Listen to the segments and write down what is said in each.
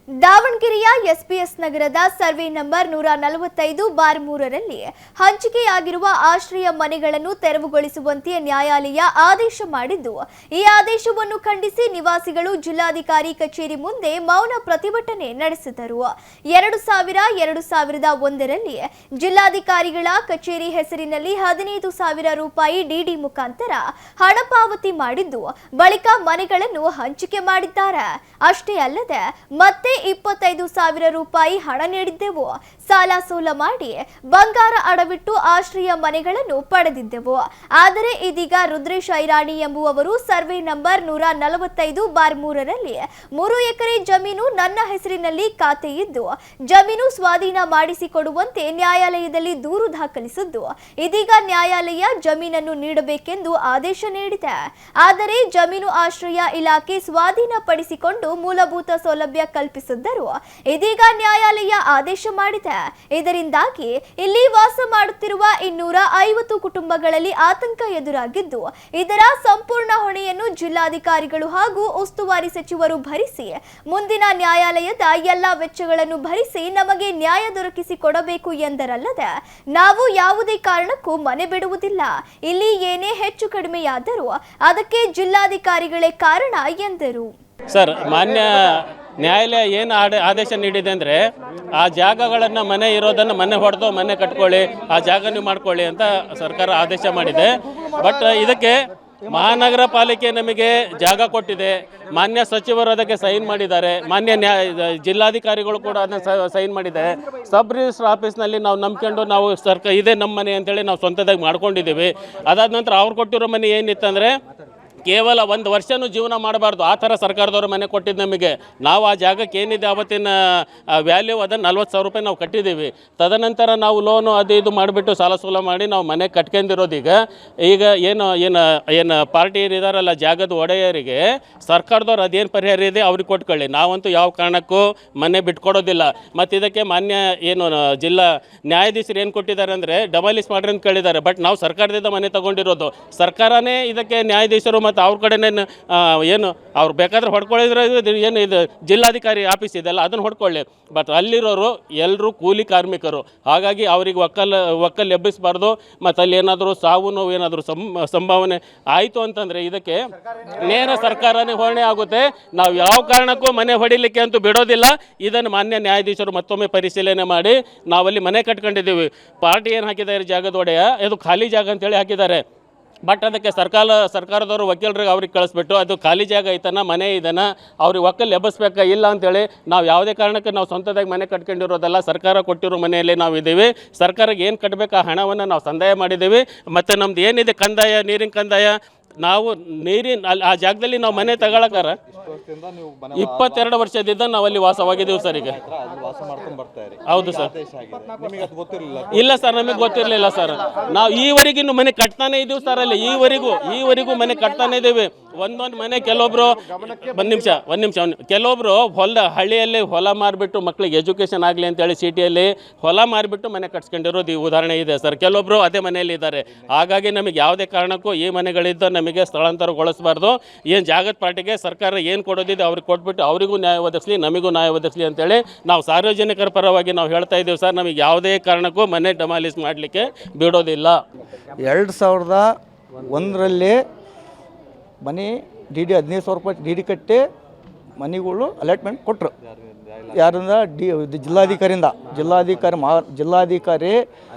ದಾವಣಗೆರೆಯ ಎಸ್ಪಿಎಸ್ ನಗರದ survey number 145/3ರಲ್ಲಿ ಹಂಚಿಕೆಯಾಗಿರುವ ಆಶ್ರಯ ಮನೆಗಳನ್ನು ತೆರವುಗೊಳಿಸುವಂತೆ ನ್ಯಾಯಾಲಯ ಆದೇಶ ಮಾಡಿದ್ದು, ಈ ಆದೇಶವನ್ನು ಖಂಡಿಸಿ ನಿವಾಸಿಗಳು ಜಿಲ್ಲಾಧಿಕಾರಿ ಕಚೇರಿ ಮುಂದೆ ಮೌನ ಪ್ರತಿಭಟನೆ ನಡೆಸಿದರು. 2001ರಲ್ಲಿ ಜಿಲ್ಲಾಧಿಕಾರಿಗಳ ಕಚೇರಿ ಹೆಸರಿನಲ್ಲಿ 15,000 ರೂಪಾಯಿ ಡಿಡಿ ಮುಖಾಂತರ ಹಣ ಪಾವತಿ ಮಾಡಿದ್ದು, ಬಳಿಕ ಮನೆಗಳನ್ನು ಹಂಚಿಕೆ ಮಾಡಿದ್ದಾರೆ. ಅಷ್ಟೇ ಅಲ್ಲದೆ ಮತ್ತೆ 25,000 ರೂಪಾಯಿ ಹಣ ನೀಡಿದ್ದೆವು, ಸಾಲ ಸೋಲ ಮಾಡಿ ಬಂಗಾರ ಅಡವಿಟ್ಟು ಆಶ್ರಯ ಮನೆಗಳನ್ನು ಪಡೆದಿದ್ದೆವು. ಆದರೆ ಇದೀಗ ರುದ್ರೇಶ್ ಐರಾಣಿ ಎಂಬುವವರು ಸರ್ವೆ ನಂಬರ್ 145/3ರಲ್ಲಿ 3 ಎಕರೆ ಜಮೀನು ನನ್ನ ಹೆಸರಿನಲ್ಲಿ ಖಾತೆ ಇದ್ದು ಜಮೀನು ಸ್ವಾಧೀನ ಮಾಡಿಸಿಕೊಡುವಂತೆ ನ್ಯಾಯಾಲಯದಲ್ಲಿ ದೂರು ದಾಖಲಿಸಿದ್ದು, ಇದೀಗ ನ್ಯಾಯಾಲಯ ಜಮೀನನ್ನು ನೀಡಬೇಕೆಂದು ಆದೇಶ ನೀಡಿದೆ. ಆದರೆ ಜಮೀನು ಆಶ್ರಯ ಇಲಾಖೆ ಸ್ವಾಧೀನಪಡಿಸಿಕೊಂಡು ಮೂಲಭೂತ ಸೌಲಭ್ಯ ಕಲ್ಪಿಸಿದ್ದರು. ಇದೀಗ ನ್ಯಾಯಾಲಯ ಆದೇಶ ಮಾಡಿದೆ. ಇದರಿಂದಾಗಿ ಇಲ್ಲಿ ವಾಸ ಮಾಡುತ್ತಿರುವ 250 ಕುಟುಂಬಗಳಲ್ಲಿ ಆತಂಕ ಎದುರಾಗಿದ್ದು, ಇದರ ಸಂಪೂರ್ಣ ಹೊಣೆಯನ್ನು ಜಿಲ್ಲಾಧಿಕಾರಿಗಳು ಹಾಗೂ ಉಸ್ತುವಾರಿ ಸಚಿವರು ಭರಿಸಿ ಮುಂದಿನ ನ್ಯಾಯಾಲಯದ ಎಲ್ಲ ವೆಚ್ಚಗಳನ್ನು ಭರಿಸಿ ನಮಗೆ ನ್ಯಾಯ ದೊರಕಿಸಿ ಕೊಡಬೇಕು ಎಂದರಲ್ಲದೆ ನಾವು ಯಾವುದೇ ಕಾರಣಕ್ಕೂ ಮನೆ ಬಿಡುವುದಿಲ್ಲ. ಇಲ್ಲಿ ಏನೇ ಹೆಚ್ಚು ಕಡಿಮೆಯಾದರೂ ಅದಕ್ಕೆ ಜಿಲ್ಲಾಧಿಕಾರಿಗಳೇ ಕಾರಣ ಎಂದರು. ಸರ್, ಮಾನ್ಯ ನ್ಯಾಯಾಲಯ ಏನು ಆದೇಶ ನೀಡಿದೆ ಅಂದರೆ, ಆ ಜಾಗಗಳನ್ನು ಮನೆ ಇರೋದನ್ನು ಮನೆ ಹೊಡೆದು ಮನೆ ಕಟ್ಕೊಳ್ಳಿ, ಆ ಜಾಗ ನೀವು ಮಾಡ್ಕೊಳ್ಳಿ ಅಂತ ಸರ್ಕಾರ ಆದೇಶ ಮಾಡಿದೆ. ಬಟ್ ಇದಕ್ಕೆ ಮಹಾನಗರ ಪಾಲಿಕೆ ನಮಗೆ ಜಾಗ ಕೊಟ್ಟಿದೆ, ಮಾನ್ಯ ಸಚಿವರು ಅದಕ್ಕೆ ಸೈನ್ ಮಾಡಿದ್ದಾರೆ, ಮಾನ್ಯ ಜಿಲ್ಲಾಧಿಕಾರಿಗಳು ಕೂಡ ಅದನ್ನು ಸೈನ್ ಮಾಡಿದ್ದಾರೆ. ಸಬ್ ರಿಜಿಸ್ಟರ್ ಆಫೀಸ್ನಲ್ಲಿ ನಾವು ನಂಬ್ಕೊಂಡು ನಾವು ಇದೇ ನಮ್ಮ ಮನೆ ಅಂತೇಳಿ ನಾವು ಸ್ವಂತದಾಗಿ ಮಾಡ್ಕೊಂಡಿದ್ದೀವಿ. ಅದಾದ ನಂತರ ಅವ್ರು ಕೊಟ್ಟಿರೋ ಮನೆ ಏನಿತ್ತಂದರೆ ಕೇವಲ 1 ವರ್ಷನೂ ಜೀವನ ಮಾಡಬಾರ್ದು, ಆ ಥರ ಸರ್ಕಾರದವರು ಮನೆ ಕೊಟ್ಟಿದ್ದು ನಮಗೆ. ನಾವು ಆ ಜಾಗಕ್ಕೆ ಏನಿದೆ ಆವತ್ತಿನ ವ್ಯಾಲ್ಯೂ ಅದನ್ನು 40,000 ರೂಪಾಯಿ ನಾವು ಕಟ್ಟಿದ್ದೀವಿ. ತದನಂತರ ನಾವು ಲೋನು ಅದು ಇದು ಮಾಡಿಬಿಟ್ಟು ಸಾಲ ಸೋಲ ಮಾಡಿ ನಾವು ಮನೆ ಕಟ್ಕೊಂಡಿರೋದು. ಈಗ ಏನು ಪಾರ್ಟಿ ಏನಿದಾರಲ್ಲ ಜಾಗದ ಒಡೆಯರಿಗೆ ಸರ್ಕಾರದವ್ರು ಅದೇನು ಪರಿಹಾರ ಇದೆ ಅವ್ರಿಗೆ ಕೊಟ್ಕೊಳ್ಳಿ, ನಾವಂತೂ ಯಾವ ಕಾರಣಕ್ಕೂ ಮನೆ ಬಿಟ್ಕೊಡೋದಿಲ್ಲ. ಮತ್ತು ಇದಕ್ಕೆ ಮಾನ್ಯ ಜಿಲ್ಲಾ ನ್ಯಾಯಾಧೀಶರು ಏನು ಕೊಟ್ಟಿದ್ದಾರೆ ಅಂದರೆ ಡೆಮಾಲಿಷ್ ಮಾಡ್ರಿ ಅಂತ ಕೇಳಿದ್ದಾರೆ. ಬಟ್ ನಾವು ಸರ್ಕಾರದಿಂದ ಮನೆ ತೊಗೊಂಡಿರೋದು, ಸರ್ಕಾರನೇ ಇದಕ್ಕೆ ನ್ಯಾಯಾಧೀಶರು ಮತ್ತು ಅವ್ರ ಕಡೆನೇ ಅವ್ರು ಬೇಕಾದ್ರೆ ಹೊಡ್ಕೊಳ್ಳಿದ್ರೆ ಇದು ಜಿಲ್ಲಾಧಿಕಾರಿ ಆಫೀಸ್ ಇದೆಲ್ಲ ಅದನ್ನು ಹೊಡ್ಕೊಳ್ಳಿ. ಬಟ್ ಅಲ್ಲಿರೋರು ಎಲ್ಲರೂ ಕೂಲಿ ಕಾರ್ಮಿಕರು, ಹಾಗಾಗಿ ಅವ್ರಿಗೆ ಒಕ್ಕಲ್ ಎಬ್ಬಿಸಬಾರ್ದು. ಮತ್ತು ಅಲ್ಲಿ ಏನಾದರೂ ಸಾವು ನೋವು ಏನಾದರೂ ಸಂಭಾವನೆ ಆಯಿತು ಅಂತಂದರೆ ಇದಕ್ಕೆ ನೇರ ಸರ್ಕಾರನೇ ಹೊಣೆ ಆಗುತ್ತೆ. ನಾವು ಯಾವ ಕಾರಣಕ್ಕೂ ಮನೆ ಹೊಡಿಲಿಕ್ಕೆ ಅಂತೂ ಬಿಡೋದಿಲ್ಲ. ಇದನ್ನು ಮಾನ್ಯ ನ್ಯಾಯಾಧೀಶರು ಮತ್ತೊಮ್ಮೆ ಪರಿಶೀಲನೆ ಮಾಡಿ ನಾವಲ್ಲಿ ಮನೆ ಕಟ್ಕೊಂಡಿದ್ದೀವಿ. ಪಾರ್ಟಿ ಏನು ಹಾಕಿದ್ದಾರೆ ಜಾಗದ ಒಡೆಯ, ಅದು ಖಾಲಿ ಜಾಗ ಅಂತೇಳಿ ಹಾಕಿದ್ದಾರೆ. ಬಟ್ ಅದಕ್ಕೆ ಸರ್ಕಾರದವರು ವಕೀಲರಿಗೆ ಅವ್ರಿಗೆ ಕಳಿಸ್ಬಿಟ್ಟು ಅದು ಖಾಲಿ ಜಾಗ ಐತನ ಮನೆ ಇದನ್ನ ಅವ್ರಿಗೆ ಒಕ್ಕಲ್ಲಿ ಎಬ್ಬಿಸ್ಬೇಕಾ ಇಲ್ಲ ಅಂತೇಳಿ ನಾವು ಯಾವುದೇ ಕಾರಣಕ್ಕೆ ನಾವು ಸ್ವಂತದಾಗಿ ಮನೆ ಕಟ್ಕೊಂಡಿರೋದಲ್ಲ, ಸರ್ಕಾರ ಕೊಟ್ಟಿರೋ ಮನೆಯಲ್ಲಿ ನಾವು ಇದ್ದೀವಿ. ಸರ್ಕಾರಕ್ಕೆ ಏನು ಕಟ್ಟಬೇಕು ಆ ಹಣವನ್ನು ನಾವು ಸಂದಾಯ ಮಾಡಿದ್ದೀವಿ. ಮತ್ತು ನಮ್ದು ಏನಿದೆ ಕಂದಾಯ, ನೀರಿನ ಕಂದಾಯ, ನಾವು ಆ ಜಾಗದಲ್ಲಿ ನಾವು ಮನೆ ತಗೊಳಕಾರ 22 ವರ್ಷದಿಂದ ನಾವು ಅಲ್ಲಿ ವಾಸವಾಗಿದ್ದೀವಿ ಸರ್. ಈಗ ಹೌದು ಸರ್. ಇಲ್ಲ ಸರ್, ನಮಗೆ ಗೊತ್ತಿರಲಿಲ್ಲ ಸರ್. ನಾವು ಈವರೆಗಿನ್ನು ಮನೆ ಕಟ್ತಾನೆ ಇದ್ದೀವಿ ಸರ್. ಅಲ್ಲಿ ಈವರೆಗೂ ಮನೆ ಕಟ್ತಾನೆ ಇದ್ದೀವಿ. ಒಂದೊಂದು ಮನೆ ಕೆಲವೊಬ್ರು ಒಂದು ನಿಮಿಷ ಕೆಲವೊಬ್ರು ಹಳ್ಳಿಯಲ್ಲಿ ಹೊಲ ಮಾರಿಬಿಟ್ಟು ಮಕ್ಕಳಿಗೆ ಎಜುಕೇಷನ್ ಆಗಲಿ ಅಂತೇಳಿ ಸಿಟಿಯಲ್ಲಿ ಹೊಲ ಮಾರಿಬಿಟ್ಟು ಮನೆ ಕಟ್ಸ್ಕೊಂಡಿರೋದು ಈ ಉದಾಹರಣೆ ಇದೆ ಸರ್. ಕೆಲವೊಬ್ರು ಅದೇ ಮನೆಯಲ್ಲಿ ಇದ್ದಾರೆ. ಹಾಗಾಗಿ ನಮಗೆ ಯಾವುದೇ ಕಾರಣಕ್ಕೂ ಈ ಮನೆಗಳಿದ್ದ ನಮಗೆ ಸ್ಥಳಾಂತರಗೊಳಿಸಬಾರ್ದು. ಏನು ಜಾಗದ ಪಾರ್ಟಿಗೆ ಸರ್ಕಾರ ಏನು ಕೊಡೋದಿದೆ ಅವ್ರಿಗೆ ಕೊಟ್ಬಿಟ್ಟು ಅವರಿಗೂ ನ್ಯಾಯ ಒದಗಿಸಲಿ, ನಮಗೂ ನ್ಯಾಯ ಒದಗಿಸಲಿ ಅಂತೇಳಿ ನಾವು ಸಾರ್ವಜನಿಕರ ಪರವಾಗಿ ನಾವು ಹೇಳ್ತಾ ಇದ್ದೀವಿ ಸರ್. ನಮಗೆ ಯಾವುದೇ ಕಾರಣಕ್ಕೂ ಮನೆ ಡೆಮಾಲಿಷ್ ಮಾಡಲಿಕ್ಕೆ ಬಿಡೋದಿಲ್ಲ. 2001ರಲ್ಲಿ ಮನೆ ಡಿ 15,000 ರೂಪಾಯಿ ಡಿ ಕಟ್ಟಿ ಮನೆಗಳು ಅಲಾಟ್ಮೆಂಟ್ ಕೊಟ್ಟರು. ಯಾರಿಂದ? ಜಿಲ್ಲಾಧಿಕಾರಿ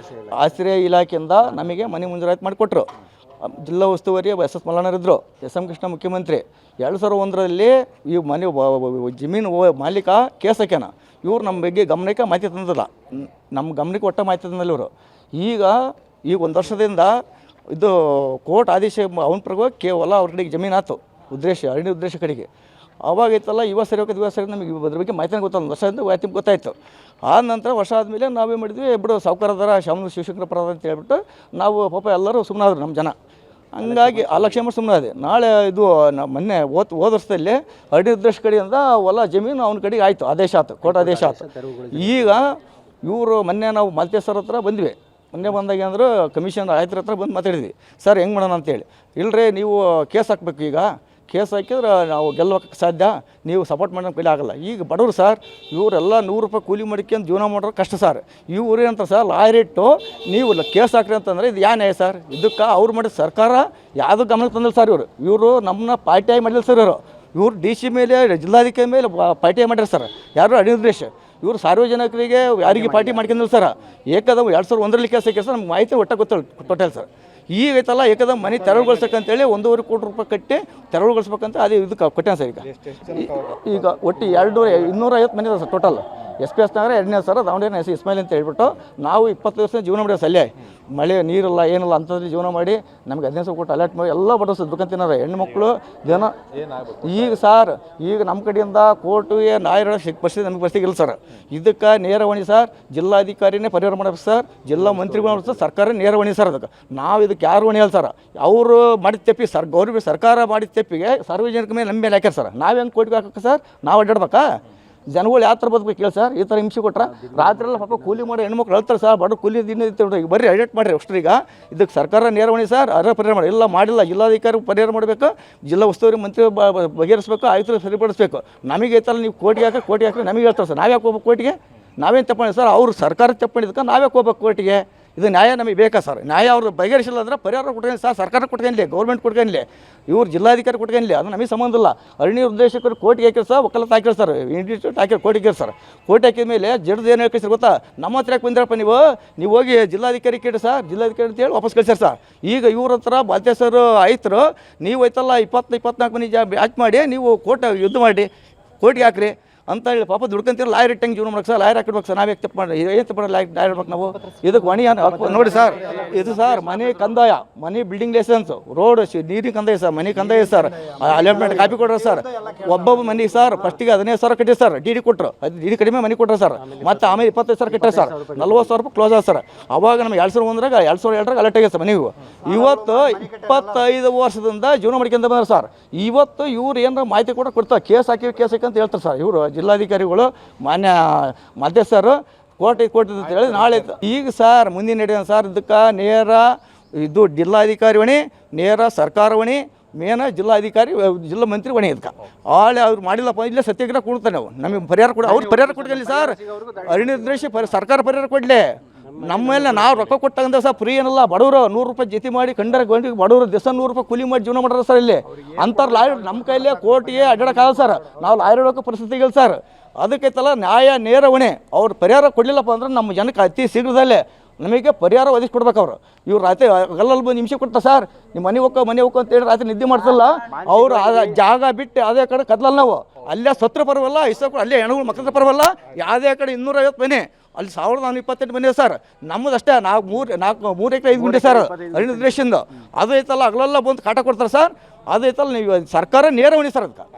ಆಶ್ರಯ ಇಲಾಖೆಯಿಂದ ನಮಗೆ ಮನೆ ಮಂಜೂರಾತಿ ಮಾಡಿಕೊಟ್ರು. ಜಿಲ್ಲಾ ಉಸ್ತುವಾರಿ SS ಮಲ್ಲಣ್ಣರಿದ್ದರು, SM ಕೃಷ್ಣ ಮುಖ್ಯಮಂತ್ರಿ. 2001ರಲ್ಲಿ ಈ ಮನೆ ಜಮೀನು ಮಾಲೀಕ ಕೇಸ್ ಹಾಕ್ಯಾನ. ಇವ್ರು ನಮ್ಮ ಬಗ್ಗೆ ಗಮನಕ್ಕೆ ಮಾಹಿತಿ ತಂದಿಲ್ಲ, ನಮ್ಮ ಗಮನಕ್ಕೆ ಒಟ್ಟ ಮಾಹಿತಿ ತಂದಿಲ್ಲ ಇವರು. ಈಗ 1 ವರ್ಷದಿಂದ ಇದು ಕೋರ್ಟ್ ಆದೇಶ ಅವನ ಪ್ರಕಾರ ಕೇವಲ ಅವ್ರ ಕಡೆಗೆ ಜಮೀನು ಆಯ್ತು, ಅರಣ್ಯ ಉದ್ದೇಶ ಕಡೆಗೆ. ಆವಾಗೈತಲ್ಲ ಯುವ ಸರಿ ನಮಗೆ ಅದ್ರ ಬಗ್ಗೆ ಮಾಹಿತಿ ಗೊತ್ತಾಗ 1 ವರ್ಷದಿಂದ ಮಾಹಿತಿ ಗೊತ್ತಾಯಿತು. ಆದ ನಂತರ ವರ್ಷ ಆದಮೇಲೆ ನಾವೇನು ಮಾಡಿದ್ವಿ, ಬಿಡು ಸಾವುಕಾರದಾರ ಶಾಮನೂರು ಶಿವಶಂಕರ ಪರದ ಅಂತ ಹೇಳ್ಬಿಟ್ಟು ನಾವು ಪಾಪ ಎಲ್ಲರೂ ಸುಮ್ಮನಾದ್ರು ನಮ್ಮ ಜನ. ಹಂಗಾಗಿ 1,00,000 ಸುಮ್ಮನೆ. ನಾಳೆ ಇದು ಮೊನ್ನೆ ಹೋದ ವರ್ಷದಲ್ಲಿ ಅರಣ್ಯ ಉದ್ದೇಶ ಕಡೆಯಿಂದ ಹೊಲ ಜಮೀನು ಅವನ ಕಡೆಗೆ ಆಯಿತು, ಆದೇಶ ಆಯ್ತು, ಕೋರ್ಟ್ ಆದೇಶ ಆಯ್ತು. ಈಗ ಇವರು ಮೊನ್ನೆ ನಾವು ಮಾಲ್ತೇಶ್ವರ ಹತ್ರ ಬಂದ್ವಿ. ಮೊನ್ನೆ ಬಂದಾಗ ಅಂದ್ರೆ ಕಮಿಷನ್ ಆಯ್ತರ ಹತ್ರ ಬಂದು ಮಾತಾಡಿದ್ವಿ, ಸರ್ ಹೆಂಗೆ ಮಾಡೋಣ ಅಂತೇಳಿ. ಇಲ್ಲರಿ ನೀವು ಕೇಸ್ ಹಾಕ್ಬೇಕು, ಈಗ ಕೇಸ್ ಹಾಕಿದ್ರೆ ನಾವು ಗೆಲ್ಲೋಕ್ಕೆ ಸಾಧ್ಯ, ನೀವು ಸಪೋರ್ಟ್ ಮಾಡೋ ಕೈಲಿ ಆಗಲ್ಲ. ಈಗ ಬಡವರು ಸರ್, ಇವರೆಲ್ಲ 100 ರೂಪಾಯಿ ಕೂಲಿ ಮಾಡ್ಕೊಂಡು ಜೀವನ ಮಾಡೋರು ಕಷ್ಟ ಸರ್. ಇವ್ರು ಏನಂತ ಸರ್ ಲಾಯರ್ ಇಟ್ಟು ನೀವು ಕೇಸ್ ಹಾಕ್ರಿ ಅಂತಂದರೆ ಇದು ಯಾ ನ್ಯಾಯ ಸರ್? ಇದಕ್ಕೆ ಅವ್ರು ಮಾಡಿದ ಸರ್ಕಾರ ಯಾವುದೂ ಗಮನಕ್ಕೆ ತಂದಿಲ್ಲ ಸರ್. ಇವರು ನಮ್ಮನ್ನ ಪಾರ್ಟಿಯಾಗಿ ಮಾಡಿಲ್ಲ ಸರ್. ಇವರು ಡಿ ಸಿ ಮೇಲೆ ಜಿಲ್ಲಾಧಿಕಾರಿ ಮೇಲೆ ಪಾರ್ಟಿಯಾಗಿ ಮಾಡ್ಯಾರ ಸರ್. ಯಾರು ಅನಿರ್ದೇಶ ಇವರು ಸಾರ್ವಜನಿಕರಿಗೆ ಯಾರಿಗೆ ಪಾರ್ಟಿ ಮಾಡ್ಕೊಂಡಿಲ್ಲ ಸರ್. ಏಕದಮ್ 2001ರಲ್ಲಿ ಕೇಸ್ ಹಾಕಿ ಸರ್, ನಮ್ಗೆ ಮಾಹಿತಿ ಒಟ್ಟ ಗೊತ್ತಿಲ್ಲ ಸರ್. ಈಗ ಐತಲ್ಲ ಏಕದಮ್ ಮನೆ ತೆರವುಗೊಳಿಸಕ್ಕಂತೇಳಿ 1.5 ಕೋಟಿ ರೂಪಾಯಿ ಕಟ್ಟಿ ತೆರವುಗೊಳಿಸ್ಬೇಕಂತ ಅದೇ ಇದಕ್ಕೆ ಕೊಟ್ಟಾನ ಸರ್. ಈಗ ಒಟ್ಟು 250 ಮನೆ ಇದೆ ಸರ್ ಟೋಟಲ್. SP S ನಗರ 2ನೇ ಸರ್, ದಾವಣಗೆರೆ ಎಸ್ ಇಸ್ಮಾಯಿಲ್ ಅಂತ ಹೇಳ್ಬಿಟ್ಟು ನಾವು 20 ವರ್ಷ ಜೀವನ ಮಾಡಿರೋ ಸಲ್ಯ. ಮಳೆ ನೀರಿಲ್ಲ ಏನಿಲ್ಲ ಅಂಥದ್ರಲ್ಲಿ ಜೀವನ ಮಾಡಿ ನಮ್ಗೆ 15 ಸಾವಿರ ಕೊಟ್ಟು ಅಲರ್ಟ್ ಮಾಡಿ ಎಲ್ಲ ಬಡವರು ಸರ್ ದುಃಖ ತಿನ್ನೋರು ಹೆಣ್ಮಕ್ಳು ಜನ. ಈಗ ಸರ್ ಈಗ ನಮ್ಮ ಕಡೆಯಿಂದ ಕೋರ್ಟಿಗೆ ನ್ಯಾಯ ಪರಿಸ್ಥಿತಿ ನಮಗೆ ಪರಿಸ್ಥಿತಿ ಇಲ್ಲ ಸರ್. ಇದಕ್ಕೆ ನೇರ ಹೊಣೆ ಸರ್ ಜಿಲ್ಲಾಧಿಕಾರಿನೇ ಪರಿಹಾರ ಮಾಡಬೇಕು ಸರ್, ಜಿಲ್ಲಾ ಮಂತ್ರಿಗಳು ಮಾಡ್ಬೇಕು ಸರ್, ಸರ್ಕಾರ ನೇರ ಹೊಣೆ ಸರ್. ಅದಕ್ಕೆ ನಾವು ಇದಕ್ಕೆ ಯಾರು ಹೊಣೆ ಇಲ್ಲ ಸರ್. ಅವರು ಮಾಡಿದ ತೆಪ್ಪಿ ಸರ್, ಗೌರ್ಮೆಂಟ್ ಸರ್ಕಾರ ಮಾಡಿದ ತೆಪ್ಪಿಗೆ ಸಾರ್ವಜನಿಕ ಮೇಲೆ ನಮ್ಮ ಮೇಲೆ ಹಾಕ್ಯಾರ ಸರ್. ನಾವು ಹೆಂಗೆ ಕೋರ್ಟ್ಗೆ ಹಾಕಕ್ಕೆ ಸರ್? ನಾವು ಅಡ್ಡಾಡ್ಬೇಕಾ? ಜನಗಳು ಯಾವ ಥರ ಬದುಕು ಕೇಳಿ ಸರ್? ಈ ಥರ ಹಿಂಸೆ ಕೊಟ್ರೆ ರಾತ್ರಿ ಎಲ್ಲ ಪಾಪ ಕೂಲಿ ಮಾಡಿ ಹೆಣ್ಮಕ್ಳು ಹೇಳ್ತಾರೆ ಸರ್, ಬಡ ಕೂಲಿ ದಿನ ಈಗ ಬರ್ರಿ ಅಡ್ಜೆಟ್ ಮಾಡಿರಿ ಅಷ್ಟರೀಗ. ಇದಕ್ಕೆ ಸರ್ಕಾರ ನೇರ ಹೊಣೆ ಸರ್, ಅರ್ಹ ಪರಿಹಾರ ಮಾಡಿ. ಇಲ್ಲ ಮಾಡಿಲ್ಲ, ಜಿಲ್ಲಾಧಿಕಾರಿ ಪರಿಹಾರ ಮಾಡಬೇಕು, ಜಿಲ್ಲಾ ಉಸ್ತುವಾರಿ ಮಂತ್ರಿ ಬಗೆಹರಿಸಬೇಕು, ಆಯುಕ್ತರು ಸರಿಪಡಿಸಬೇಕು. ನಮಗೆ ಐತಲ್ಲ ನೀವು ಕೋರ್ಟಿಗೆ ಹಾಕಿ ನಮಗೆ ಹೇಳ್ತಾರೆ ಸರ್. ನಾವ್ಯಾಕೆ ಹೋಗ್ಬೇಕು ಕೋರ್ಟಿಗೆ? ನಾವೇನು ತಪ್ಪಿದೆ ಸರ್? ಅವರು ಸರ್ಕಾರ ತಪ್ಪಿದ್ದಕ್ಕೆ ನಾವ್ಯಾಕೆ ಹೋಗ್ಬೇಕು ಕೋರ್ಟಿಗೆ? ಇದು ನ್ಯಾಯ ನಮಗೆ ಬೇಕಾ ಸರ್? ನ್ಯಾಯ ಅವರು ಬಗೆಹರಿಸಿಲ್ಲ ಅಂದ್ರೆ ಪರಿಹಾರ ಕೊಟ್ಕೊಂಡು ಸರ್, ಸರ್ಕಾರ ಕೊಟ್ಕೊಂಡ್ಲಿ, ಗೌರ್ಮೆಂಟ್ ಕೊಟ್ಕೊಂಡ್ಲಿ, ಇವ್ರು ಜಿಲ್ಲಾಧಿಕಾರಿ ಕೊಟ್ಕೊಂಡ್ಲಿ, ಅದು ನಮಗೆ ಸಂಬಂಧ ಇಲ್ಲ. ಅರಣ್ಯ ನಿರ್ದೇಶಕರು ಕೋರ್ಟಿಗೆ ಹಾಕಿರ್ ಸರ್, ಒಕ್ಕಲತ್ತು ಹಾಕಿರ್ ಸರ್, ಇನ್ಸ್ಟಿಟ್ಯೂಟ್ ಹಾಕಿರ್ ಕೋರ್ಟಿಗೆ ಸರ್. ಕೋರ್ಟ್ ಹಾಕಿದ ಮೇಲೆ ಜಡ್ದು ಏನು ಹೇಳ್ಕಿ ಸರ್ ಗೊತ್ತಾ? ನಮ್ಮ ಹತ್ರ ಯಾಕೆ ಬಂದಿರಪ್ಪ ನೀವು ಹೋಗಿ ಜಿಲ್ಲಾಧಿಕಾರಿ ಕೇಳಿ ಸರ್, ಜಿಲ್ಲಾಧಿಕಾರಿ ಅಂತೇಳಿ ವಾಪಸ್ ಕಳಿಸ್ಯಾರ ಸರ್. ಈಗ ಇವ್ರ ಹತ್ರ ಬಾಧ್ಯ ಸರ್ ಆಯ್ತರು, ನೀವು ಐತಲ್ಲ 20-24 ಮನೆ ಬ್ಯಾಚ್ ಮಾಡಿ ನೀವು ಕೋರ್ಟ್ ಯುದ್ಧ ಮಾಡಿ ಕೋರ್ಟಿಗೆ ಹಾಕ್ರಿ ಅಂತ ಹೇಳಿ ಪಾಪ ದುಡ್ಕೊಂತೀರ. ಲಾಯರ್ ಇಟ್ಟಂಗೆ ಜೀವನ ಮಾಡಕ್ಕೆ ಸರ್, ಲಾಯರ್ ಹಾಕಿಡ್ಬೇಕು ಸರ್. ನಾವೇ ತಪ್ಪು ಮಾಡಿ ಏನು ತಪ್ಪು ಲಾಯರ್ ಇಡ್ಬೇಕು ನಾವು? ಇದಕ್ಕೆ ಹೊಣೆ ನೋಡಿ ಸರ್. ಇದು ಸರ್ ಮನೆ ಕಂದಾಯ, ಮನೆ ಬಿಲ್ಡಿಂಗ್ ಲೈಸೆನ್ಸ್, ರೋಡ್ ನೀರಿನ ಕಂದಾಯ ಸರ್, ಮನೆ ಕಂದಾಯ ಸರ್, ಅಲಾಟ್ಮೆಂಟ್ ಕಾಪಿ ಕೊಡ್ರಿ ಸರ್. ಒಬ್ಬೊಬ್ಬ ಮನೆಗೆ ಸರ್ ಫಸ್ಟಿಗೆ 15 ಸಾವಿರ ಕಟ್ಟಿರಿ ಸರ್, ಡಿ ಕೊಟ್ಟರು, ಅದು ಡಿ ಕಡಿಮೆ ಮನೆ ಕೊಟ್ಟರು ಸರ್. ಮತ್ತು ಆಮೇಲೆ 25 ಸಾವಿರ ಕಟ್ಟಾರೆ ಸರ್, 40 ಸಾವಿರ ರೂಪಾಯಿ ಕ್ಲೋಸ್ ಆದ ಸರ್. ಅವಾಗ ನಮ್ಗೆ 2001ರಾಗ 2002ರಾಗ ಅಲರ್ಟ್ ಆಗ್ಯದ ಸರ್ ಮನೆಗೂ. ಇವತ್ತು 25 ವರ್ಷದಿಂದ ಜೀವನ ಮಾಡ್ಕೊಂತ ಬಂದಾರೆ ಸರ್. ಇವತ್ತು ಇವ್ರು ಏನಾರ ಮಾಹಿತಿ ಕೊಡ್ತಾರೆ, ಕೇಸ್ ಹಾಕಿ ಅಂತ ಹೇಳ್ತಾರೆ ಸರ್. ಇವರು ಜಿಲ್ಲಾಧಿಕಾರಿಗಳು ಮಾನ್ಯ ಮಧ್ಯಸ್ಥರು ಕೋರ್ಟ್ ಅಂತ ಹೇಳಿ ನಾಳೆ. ಈಗ ಸರ್ ಮುಂದಿನ ನಡೆಯೋಣ ಸರ್, ಇದಕ್ಕೆ ನೇರ ಇದು ಜಿಲ್ಲಾಧಿಕಾರಿ ಹೊಣೆ, ನೇರ ಸರ್ಕಾರ ಹೊಣೆ, ಮೇನ ಜಿಲ್ಲಾಧಿಕಾರಿ ಜಿಲ್ಲಾ ಮಂತ್ರಿ ಹೊಣೆ. ಇದಕ್ಕೆ ಆಳೆ ಅವ್ರು ಮಾಡಿಲ್ಲಪ್ಪ ಇಲ್ಲೇ ಸತ್ಯಾಗ್ರಹ ಕೊಡ್ತಾರೆ ನಾವು, ನಮಗೆ ಪರಿಹಾರ ಕೊಡಿ. ಅವ್ರು ಪರಿಹಾರ ಕೊಡ್ಕೊಳ್ಳಿ ಸರ್, ಅರಣ್ಯ ನಿರ್ದೇಶ ಸರ್ಕಾರ ಪರಿಹಾರ ಕೊಡಲಿ. ನಮ್ಮ ಮೇಲೆ ನಾವು ರೊಕ್ಕ ಕೊಟ್ಟಂದ ಸರ್, ಫ್ರೀ ಏನಲ್ಲ. ಬಡವರು 100 ರೂಪಾಯಿ ಜೊತೆ ಮಾಡಿ ಕಂಡರೆ ಗಂಟೆಗೆ ಬಡವರು ದಿವಸ 100 ರೂಪಾಯಿ ಕೂಲಿ ಮಾಡಿ ಜೀವನ ಮಾಡ್ತಾರೆ ಸರ್. ಇಲ್ಲಿ ಅಂಥವ್ರು ಲಾಯರ್ ನಮ್ಮ ಕೈಲೇ ಕೋರ್ಟಿಗೆ ಅಡ್ಡಾಡಕ್ಕಾಗಲ್ಲ ಸರ್, ನಾವು ಲಾಯರ್ ಹೇಳೋಕೆ ಪರಿಸ್ಥಿತಿಗಳು ಸರ್. ಅದಕ್ಕೈತಲ್ಲ ನ್ಯಾಯ ನೇರ ಹೊಣೆ. ಅವ್ರು ಪರಿಹಾರ ಕೊಡಲಿಲ್ಲಪ್ಪ ಅಂದ್ರೆ ನಮ್ಮ ಜನಕ್ಕೆ ಅತಿ ಶೀಘ್ರದಲ್ಲೇ ನಮಗೆ ಪರಿಹಾರ ಒದಗಿಸ್ಕೊಡ್ಬೇಕು. ಅವರು ಇವ್ರು ರಾತ್ರಿ ಗಲ್ಲಲ್ಲಿ ಬಂದು ನಿಮಿಷ ಕೊಡ್ತಾರೆ ಸರ್, ನಿಮ್ಮ ಮನೆ ಹೋಗೋ ಅಂತೇಳಿ ರಾತ್ರಿ ನಿದ್ದೆ ಮಾಡ್ತಿಲ್ಲ. ಅವರು ಜಾಗ ಬಿಟ್ಟು ಅದೇ ಕಡೆ ಕದ್ಲಲ್ಲ ನಾವು, ಅಲ್ಲೇ ಸತ್ರ ಪರವಲ್ಲ, ಅಲ್ಲೇ ಹೆಣ್ಗಳು ಮಕ್ಕಳ ಪರವಲ್ಲ, ಯಾವುದೇ ಕಡೆ 250 ಮನೆ, ಅಲ್ಲಿ 1428 ಮನೆ ಸರ್. ನಮ್ಮದಷ್ಟೇ 3 ಎಕರೆ 5 ಗುಂಟೆ ಸರ್ ಅರಣ್ಯ ನಿರ್ದೇಶದಿಂದ. ಅದು ಐತಲ್ಲ ಅಗಲೆಲ್ಲ ಬಂದು ಕಾಟ ಕೊಡ್ತಾರೆ ಸರ್. ಅದು ಐತಲ್ಲ ನೀವು ಸರ್ಕಾರ ನೇರ ಹೊಣೆ ಸರ್ ಅದಕ್ಕೆ.